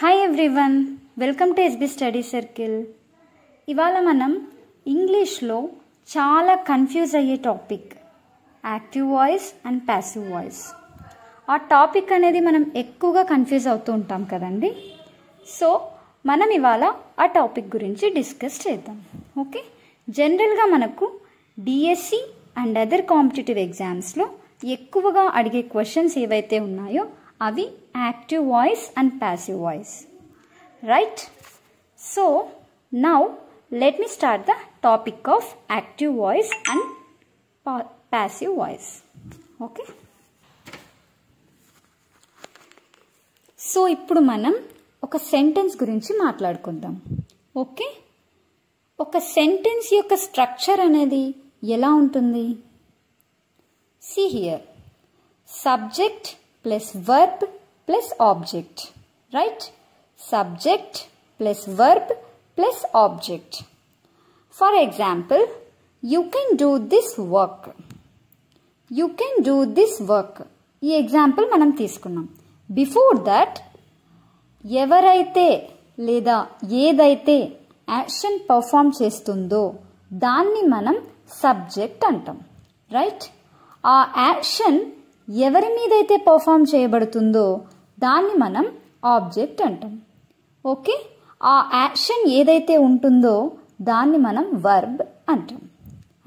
Hi everyone, welcome to SB study circle. ఇవాళ మనం ఇంగ్లీష్లో చాలా కన్ఫ్యూజ్ అయ్యే topic active voice and passive voice. ఆ టాపిక్ అనేది మనం ఎక్కువగా కన్ఫ్యూజ్ అవుతూ ఉంటాం కదండి. సో మనం ఇవాళ ఆ టాపిక్ గురించి డిస్కస్ చేద్దాం. ఓకే, జనరల్గా మనకు డిఎస్సి అండ్ అదర్ కాంపిటేటివ్ ఎగ్జామ్స్లో ఎక్కువగా అడిగే క్వశ్చన్స్ ఏవైతే ఉన్నాయో అవి active voice and passive voice, right? So now let me start the topic of active voice and passive voice. Okay, so ఇప్పుడు మనం ఒక సెంటెన్స్ గురించి మాట్లాడుకుందాం. ఓకే, ఒక సెంటెన్స్ యొక్క స్ట్రక్చర్ అనేది ఎలా ఉంటుంది? See here, subject plus verb plus object, right? Subject plus verb plus object. For example, you can do this work. You can do this work. ఈ ఎగ్జాంపుల్ మనం తీసుకున్నాం. బిఫోర్ దట్ ఎవరైతే లేదా ఏదైతే యాక్షన్ పర్ఫామ్ చేస్తుందో దాన్ని మనం సబ్జెక్ట్ అంటాం, రైట్? ఆ యాక్షన్ ఎవరి మీదైతే పర్ఫామ్ చేయబడుతుందో దాన్ని మనం ఆబ్జెక్ట్ అంటాం. ఓకే, ఆ యాక్షన్ ఏదైతే ఉంటుందో దాన్ని మనం వర్బ్ అంటాం.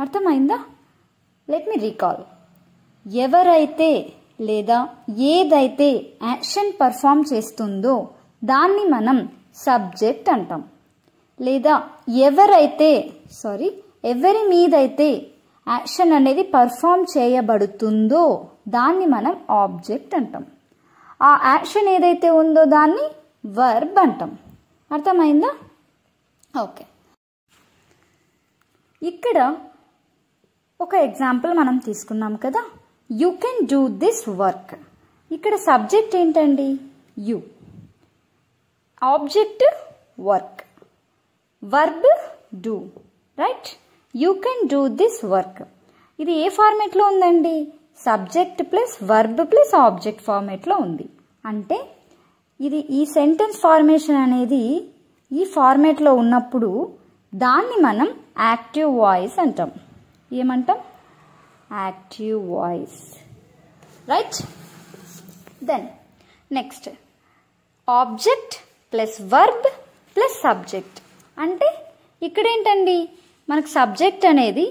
అర్థమైందా? Let me recall. ఎవరైతే లేదా ఏదైతే యాక్షన్ పర్ఫామ్ చేస్తుందో దాన్ని మనం సబ్జెక్ట్ అంటాం. లేదా ఎవరి మీదైతే యాక్షన్ అనేది పర్ఫామ్ చేయబడుతుందో దాన్ని మనం ఆబ్జెక్ట్ అంటాం. ఆ యాక్షన్ ఏదైతే ఉందో దాన్ని వర్బ్ అంటాం. అర్థమైందా? ఓకే, ఇక్కడ ఒక ఎగ్జాంపుల్ మనం తీసుకున్నాం కదా, you can do this work. ఇక్కడ సబ్జెక్ట్ ఏంటండి? You, object work, verb do, right? You can do this work. ఇది ఏ ఫార్మేట్లో ఉందండి? Subject plus verb plus object ఫార్మేట్లో ఉంది. అంటే ఇది ఈ సెంటెన్స్ ఫార్మేషన్ అనేది ఈ ఫార్మేట్లో ఉన్నప్పుడు దాన్ని మనం యాక్టివ్ వాయిస్ అంటాం. ఏమంటాం? Active voice, right? Then next, object plus verb plus subject. అంటే ఇక్కడ ఏంటండి, మనకు సబ్జెక్ట్ అనేది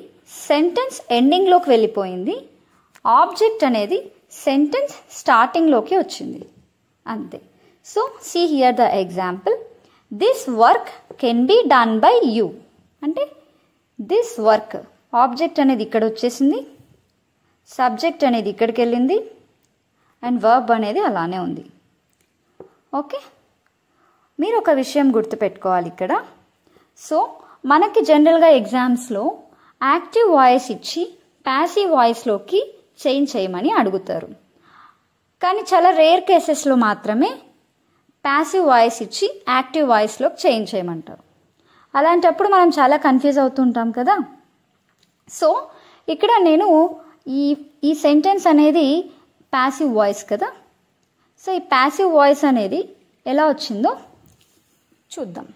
సెంటెన్స్ ఎండింగ్లోకి వెళ్ళిపోయింది, ఆబ్జెక్ట్ అనేది సెంటెన్స్ స్టార్టింగ్లోకి వచ్చింది, అంతే. So see here the example, this work can be done by you. అంటే దిస్ వర్క్, ఆబ్జెక్ట్ అనేది ఇక్కడ వచ్చేసింది, సబ్జెక్ట్ అనేది ఇక్కడికి వెళ్ళింది, అండ్ వర్బ్ అనేది అలానే ఉంది. ఓకే, మీరు ఒక విషయం గుర్తుపెట్టుకోవాలి ఇక్కడ. సో మనకి జనరల్గా ఎగ్జామ్స్లో యాక్టివ్ వాయిస్ ఇచ్చి ప్యాసివ్ వాయిస్లోకి చేంజ్ చేయమని అడుగుతారు. కానీ చాలా రేర్ కేసెస్లో మాత్రమే ప్యాసివ్ వాయిస్ ఇచ్చి యాక్టివ్ వాయిస్లోకి చేంజ్ చేయమంటారు. అలాంటప్పుడు మనం చాలా కన్ఫ్యూజ్ అవుతుంటాం కదా. సో ఇక్కడ నేను ఈ సెంటెన్స్ అనేది ప్యాసివ్ వాయిస్ కదా. సో ఈ ప్యాసివ్ వాయిస్ అనేది ఎలా వచ్చిందో చూద్దాం.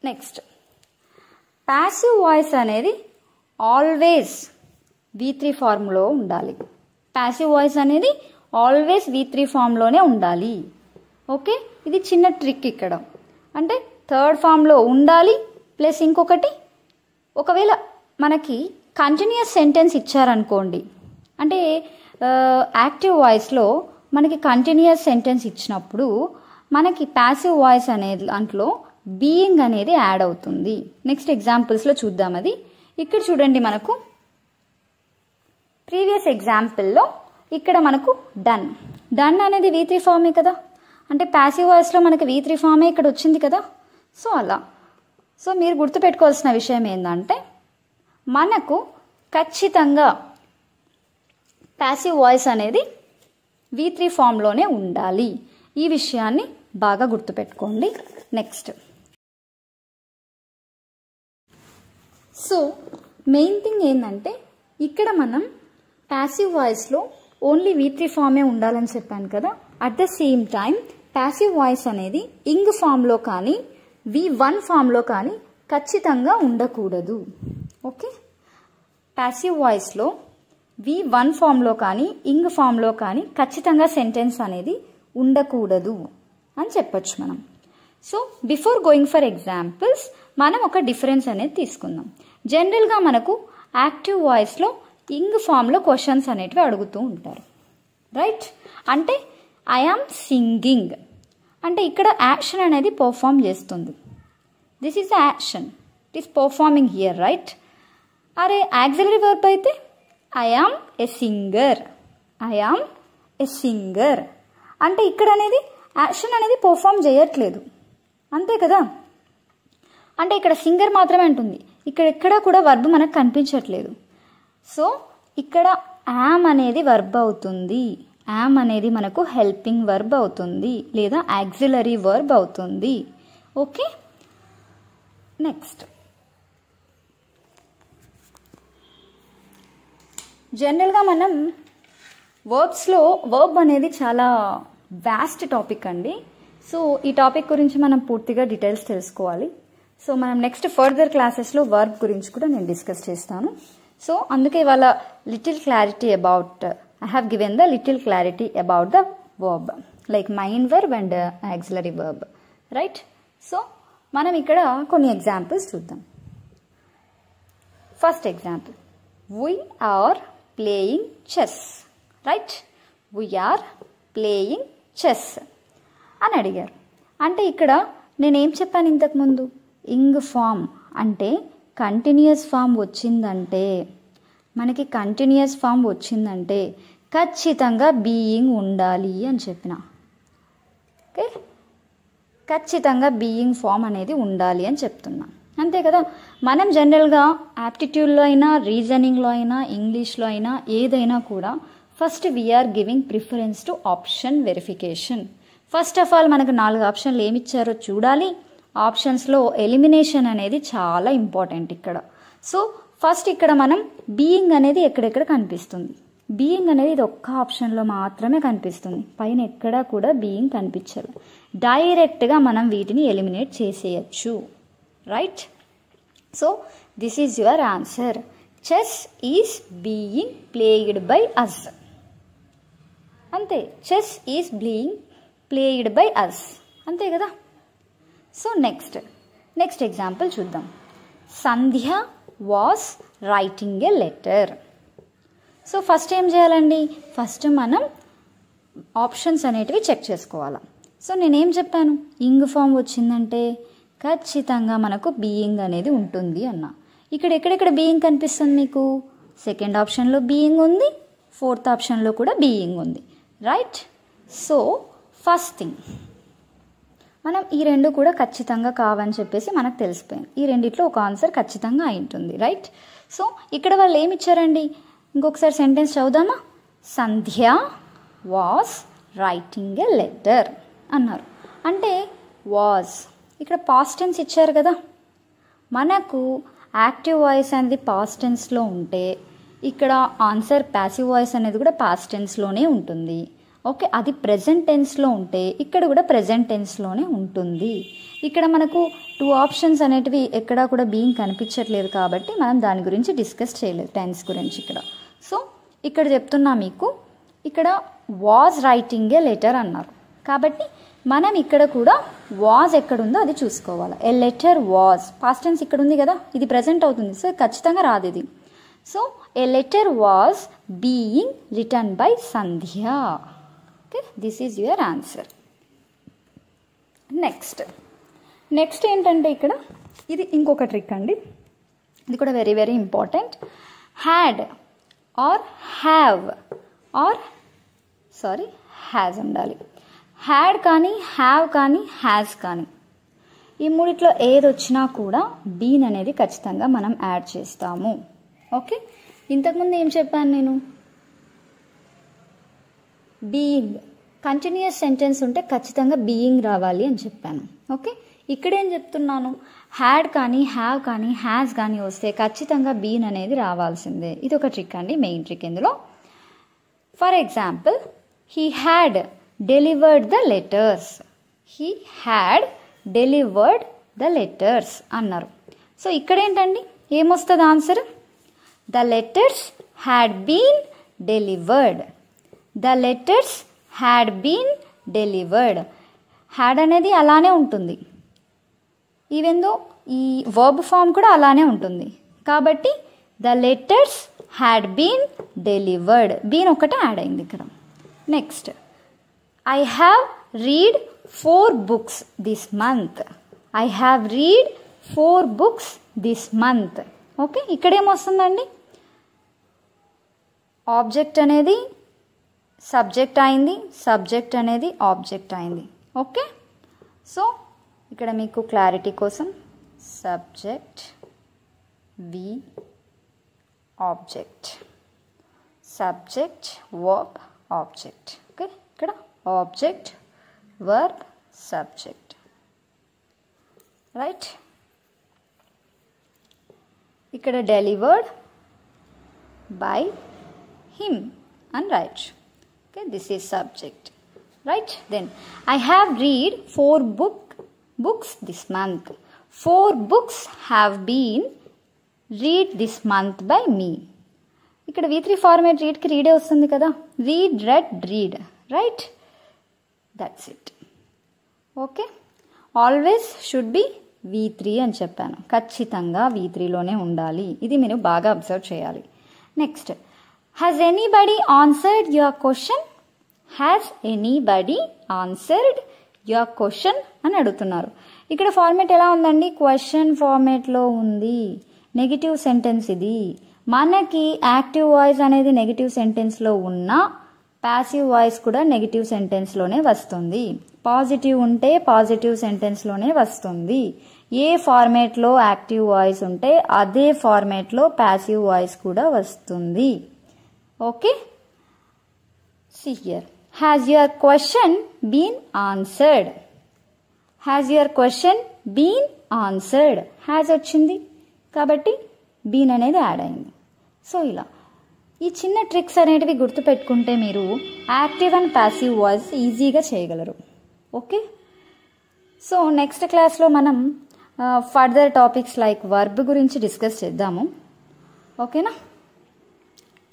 నెక్స్ట్, ప్యాసివ్ వాయిస్ అనేది ఆల్వేస్ V3 ఫార్మ్లో ఉండాలి. ప్యాసివ్ వాయిస్ అనేది ఆల్వేస్ V3 ఫామ్లోనే ఉండాలి. ఓకే, ఇది చిన్న ట్రిక్ ఇక్కడ. అంటే థర్డ్ ఫామ్లో ఉండాలి, ప్లస్ ఇంకొకటి, ఒకవేళ మనకి కంటిన్యూస్ సెంటెన్స్ ఇచ్చారనుకోండి, అంటే యాక్టివ్ వాయిస్లో మనకి కంటిన్యూస్ సెంటెన్స్ ఇచ్చినప్పుడు మనకి ప్యాసివ్ వాయిస్ అనేది దాంట్లో బీయింగ్ అనేది యాడ్ అవుతుంది. నెక్స్ట్ ఎగ్జాంపుల్స్లో చూద్దాం అది. ఇక్కడ చూడండి, మనకు ప్రీవియస్ ఎగ్జాంపుల్లో ఇక్కడ మనకు డన్, డన్ అనేది V3 ఫామే కదా. అంటే ప్యాసివ్ వాయిస్లో మనకి V3 ఫామే ఇక్కడ వచ్చింది కదా. సో అలా. సో మీరు గుర్తుపెట్టుకోవాల్సిన విషయం ఏంటంటే మనకు ఖచ్చితంగా ప్యాసివ్ వాయిస్ అనేది V3 ఫామ్లోనే ఉండాలి. ఈ విషయాన్ని బాగా గుర్తుపెట్టుకోండి. నెక్స్ట్, సో మెయిన్ థింగ్ ఏంటంటే ఇక్కడ మనం ప్యాసివ్ వాయిస్లో ఓన్లీ V3 ఫామే ఉండాలని చెప్పాను కదా. At the same time passive voice అనేది ఇంగ్ ఫామ్లో కానీ V1 ఫామ్లో కానీ ఖచ్చితంగా ఉండకూడదు. ఓకే, ప్యాసివ్ వాయిస్లో V1 ఫామ్లో కానీ ఇంగ్ ఫామ్లో కానీ ఖచ్చితంగా సెంటెన్స్ అనేది ఉండకూడదు అని చెప్పొచ్చు మనం. So before going for examples మనం ఒక డిఫరెన్స్ అనేది తీసుకుందాం. జనరల్గా మనకు యాక్టివ్ వాయిస్లో ఇంగ్ ఫామ్లో క్వశ్చన్స్ అనేటివి అడుగుతూ ఉంటారు, రైట్? అంటే ఐ ఆమ్ సింగింగ్ అంటే ఇక్కడ యాక్షన్ అనేది పర్ఫామ్ చేస్తుంది. This is the action, it is performing here, right? అరే యాక్సిలరీ వర్బ్ అయితే I am a singer, I am a singer అంటే ఇక్కడ అనేది యాక్షన్ అనేది పర్ఫామ్ చేయట్లేదు, అంతే కదా? అంటే ఇక్కడ సింగర్ మాత్రమే అంటుంది, ఇక్కడ ఎక్కడా కూడా వర్బ్ మనకు కనిపించట్లేదు. సో ఇక్కడ యామ్ అనేది వర్బ్ అవుతుంది, యామ్ అనేది మనకు హెల్పింగ్ వర్బ్ అవుతుంది లేదా యాక్సిలరీ వర్బ్ అవుతుంది. ఓకే, నెక్స్ట్ జనరల్గా మనం వర్బ్స్లో వర్బ్ అనేది చాలా వాస్ట్ టాపిక్ అండి. సో ఈ టాపిక్ గురించి మనం పూర్తిగా డీటెయిల్స్ తెలుసుకోవాలి. సో మనం నెక్స్ట్ ఫర్దర్ క్లాసెస్లో వర్బ్ గురించి కూడా నేను డిస్కస్ చేస్తాను. సో అందుకే ఇవాళ little clarity about I have given the little clarity about the verb like main verb and auxiliary verb, right? So మనం ఇక్కడ కొన్ని ఎగ్జాంపుల్స్ చూద్దాం. First example, we are playing chess, right? we are playing chess అని అడిగారు. అంటే ఇక్కడ నేనేం చెప్పాను ఇంతకుముందు, ఇంగ్ ఫామ్ అంటే కంటిన్యూస్ ఫామ్ వచ్చిందంటే, మనకి కంటిన్యూస్ ఫామ్ వచ్చిందంటే ఖచ్చితంగా బీయింగ్ ఉండాలి అని చెప్పిన. ఓకే, ఖచ్చితంగా బీయింగ్ ఫామ్ అనేది ఉండాలి అని చెప్తున్నా, అంతే కదా? మనం జనరల్గా యాప్టిట్యూడ్లో అయినా రీజనింగ్లో అయినా ఇంగ్లీష్లో అయినా ఏదైనా కూడా first we are giving preference to option verification. First of all మనకు 4 ఆప్షన్లు ఏమి ఇచ్చారో చూడాలి. ఆప్షన్స్లో ఎలిమినేషన్ అనేది చాలా ఇంపార్టెంట్ ఇక్కడ. సో ఫస్ట్ ఇక్కడ మనం బీయింగ్ అనేది ఎక్కడెక్కడ కనిపిస్తుంది, బీయింగ్ అనేది ఇది ఒక్క ఆప్షన్లో మాత్రమే కనిపిస్తుంది, పైన ఎక్కడా కూడా బీయింగ్ కనిపించదు. డైరెక్ట్గా మనం వీటిని ఎలిమినేట్ చేసేయచ్చు, right? So this is your answer. Chess is being played by us, అంతే. Chess is being played by us, అంతే కదా? సో నెక్స్ట్ ఎగ్జాంపుల్ చూద్దాం. Sandhya was writing a letter. So first ఏం చేయాలండి, ఫస్ట్ మనం ఆప్షన్స్ అనేటివి చెక్ చేసుకోవాలి. సో నేనేం చెప్పాను, ఇంగ్ ఫామ్ వచ్చిందంటే ఖచ్చితంగా మనకు బీయింగ్ అనేది ఉంటుంది అన్న. ఇక్కడ ఎక్కడెక్కడ బీయింగ్ కనిపిస్తుంది మీకు? సెకండ్ ఆప్షన్లో బీయింగ్ ఉంది, ఫోర్త్ ఆప్షన్లో కూడా బీయింగ్ ఉంది, రైట్? సో ఫస్ట్ థింగ్ మనం ఈ రెండు కూడా ఖచ్చితంగా కావని చెప్పేసి మనకు తెలిసిపోయింది. ఈ రెండిట్లో ఒక ఆన్సర్ ఖచ్చితంగా అయి ఉంటుంది, రైట్? సో ఇక్కడ వాళ్ళు ఏమి ఇచ్చారండి, ఇంకొకసారి సెంటెన్స్ చదువుదామా? Sandhya was writing a letter అన్నారు. అంటే వాస్ ఇక్కడ పాస్ట్ టెన్స్ ఇచ్చారు కదా, మనకు యాక్టివ్ వాయిస్ అనేది పాస్ట్ టెన్స్లో ఉంటే ఇక్కడ ఆన్సర్ ప్యాసివ్ వాయిస్ అనేది కూడా పాస్ట్ టెన్స్లోనే ఉంటుంది. ఓకే, అది ప్రెజెంట్ టెన్స్లో ఉంటే ఇక్కడ కూడా ప్రెజెంట్ టెన్స్లోనే ఉంటుంది. ఇక్కడ మనకు 2 ఆప్షన్స్ అనేటివి ఎక్కడా కూడా బీయింగ్ కనిపించట్లేదు కాబట్టి మనం దాని గురించి డిస్కస్ చేయలేదు, టెన్స్ గురించి ఇక్కడ. సో ఇక్కడ చెప్తున్నా మీకు, ఇక్కడ వాజ్ రైటింగ్ ఏ లెటర్ అన్నారు కాబట్టి మనం ఇక్కడ కూడా వాజ్ ఎక్కడుందో అది చూసుకోవాలి. ఏ లెటర్ వాజ్ పాస్ట్ టెన్స్ ఇక్కడ ఉంది కదా, ఇది ప్రెజెంట్ అవుతుంది, సో ఖచ్చితంగా రాదు ఇది. So a letter was being written by Sandhya. Okay, this is your answer. Next ఏంటంటే ఇక్కడ ఇది ఇంకొక ట్రిక్ అండి, ఇది కూడా very very important. Had or have or has ఉండాలి. హ్యాడ్ కానీ హ్యావ్ కానీ హ్యాజ్ కానీ ఈ మూడిట్లో ఏది వచ్చినా కూడా బీన్ అనేది ఖచ్చితంగా మనం యాడ్ చేస్తాము. ఓకే, ఇంతకుముందు ఏం చెప్పాను నేను, బీయింగ్ కంటిన్యూస్ సెంటెన్స్ ఉంటే ఖచ్చితంగా బీయింగ్ రావాలి అని చెప్పాను. ఓకే, ఇక్కడేం చెప్తున్నాను, హ్యాడ్ కానీ హ్యావ్ కానీ హ్యాజ్ కానీ వస్తే ఖచ్చితంగా బీన్ అనేది రావాల్సిందే. ఇది ఒక ట్రిక్ అండి, మెయిన్ ట్రిక్ ఇందులో. For example, he had delivered the letters. He had delivered the letters అన్నారు. సో ఇక్కడ ఏంటండి, ఏమొస్తుంది answer? The letters had been delivered. The letters had been delivered. Had అనేది అలానే ఉంటుంది, ఈవెన్ దో ఈ వర్బ్ ఫామ్ కూడా అలానే ఉంటుంది. కాబట్టి the letters had been delivered. Been ఒకటే యాడ్ అయింది ఇక్కడ. Next, I have read 4 books this month. I have read 4 books this month. Okay, ఇక్కడేమొస్తుందండి? ఆబ్జెక్ట్ అనేది సబ్జెక్ట్ అయింది, సబ్జెక్ట్ అనేది ఆబ్జెక్ట్ అయింది. ఓకే, సో ఇక్కడ మీకు క్లారిటీ కోసం subject V object, subject verb object. Okay, ఇక్కడ ఆబ్జెక్ట్ వర్బ్ సబ్జెక్ట్, రైట్. ఇక్కడ డెలివర్డ్ బై హిమ్ అని రాయొచ్చు. Okay, this is subject, right? Then I have read 4 books this month. 4 books have been read this month by me. ఇక్కడ V3 format రీడ్కి రీడే వస్తుంది కదా. Read, red, read, right? That's it. Okay, always should be V3 అని చెప్పాను. ఖచ్చితంగా V3లోనే ఉండాలి. ఇది మీరు బాగా అబ్జర్వ్ చేయాలి. Next, has anybody answered your question? Has anybody answered your question అని అడుగుతున్నారు. ఇక్కడ ఫార్మేట్ ఎలా ఉందండి? క్వశ్చన్ ఫార్మేట్లో ఉంది. నెగిటివ్ సెంటెన్స్ ఇది. మనకి యాక్టివ్ వాయిస్ అనేది నెగిటివ్ సెంటెన్స్లో ఉన్న ప్యాసివ్ వాయిస్ కూడా నెగిటివ్ సెంటెన్స్లోనే వస్తుంది. పాజిటివ్ ఉంటే పాజిటివ్ సెంటెన్స్లోనే వస్తుంది. ఏ ఫార్మేట్లో యాక్టివ్ వాయిస్ ఉంటే అదే ఫార్మేట్లో ప్యాసివ్ వాయిస్ కూడా వస్తుంది. Okay, see here. Has your question been answered? Has your question been answered? Has వచ్చింది కాబట్టి been అనేది యాడ్ అయింది. సో ఇలా ఈ చిన్న ట్రిక్స్ అనేటివి గుర్తుపెట్టుకుంటే మీరు యాక్టివ్ అండ్ ప్యాసివ్ వాయిస్ ఈజీగా చేయగలరు. ఓకే, సో నెక్స్ట్ క్లాస్లో మనం ఫర్దర్ టాపిక్స్ లైక్ వర్బ్ గురించి డిస్కస్ చేద్దాము. ఓకేనా?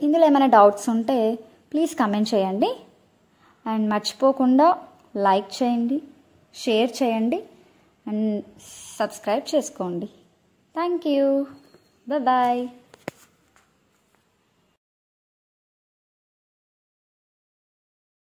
ఇందులో ఏమైనా డౌట్స్ ఉంటే ప్లీజ్ కమెంట్ చేయండి. అండ్ మర్చిపోకుండా లైక్ చేయండి, షేర్ చేయండి అండ్ సబ్స్క్రైబ్ చేసుకోండి. Thank you. బాయ్.